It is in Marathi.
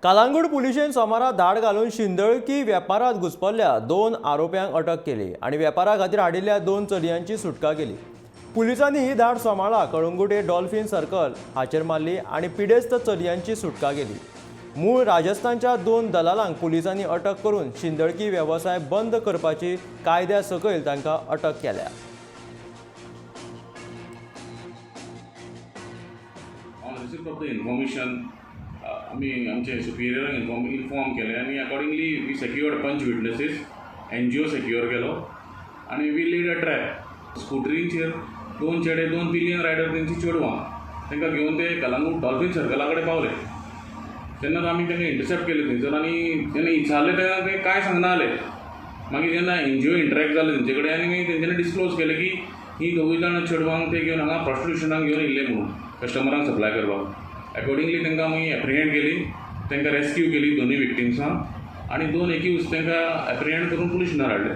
कालांगूट पुलिशेन सोमारा धाड घालून शिंदळकी वेपारात घुसपल्ल्या 2 आरोप्यांक अटक केली आणि वेपारा खातीर हाडिल्ल्या 2 चलयांची सुटका केली। पुलिसांनी ही धाड सोमाळा कळंगुटे डॉल्फिन सर्कल हाचेर मारली आणि पिडेस्त चलयांची सुटका केली। मूळ राजस्थानच्या 2 दलालांक पुलिसांनी अटक करून शिंदळकी वेवसाय बंद करपाची कायद्या सकयल तांकां अटक केल्या। आम्ही आमचे सुपिरियर इन्फॉर्म केले आणि accordingly we secured 5 witnesses, NGO secure केलो आणि वी लीड अ ट्रॅप। स्कूटरींचेर 2 चेडे 2 पिलियन रायडर तेंची चेडवां तांकां घेवन ते कलांगूट डॉल्फिन सर्कला कडेन पावले। तेन्ना आमी तांकां इंटरसेप्ट केले थंयसर आणि तेन्ना विचारले तेन्ना ते कांय सांगनाले। मागीर जेन्ना NGO इंटरॅक्ट जाले तेंचे कडेन आनी मागीर तेंच्यांनी डिस्क्लोज केलें की ही 2 जाण चेडवांक ते घेवन हांगा प्रॉस्टिट्युशनाक घेवन येयल्ले म्हणून कस्टमरांक सप्लाय करपाक। अकॉर्डिंगली तांकां मागीर एप्रिहेंड केली, तांकां रेस्क्यू केली 2 विक्टिम्सांक आणि 2 एक्यूज तांकां एप्रिहेंड करून पुलीस स्टेशनार हाडले।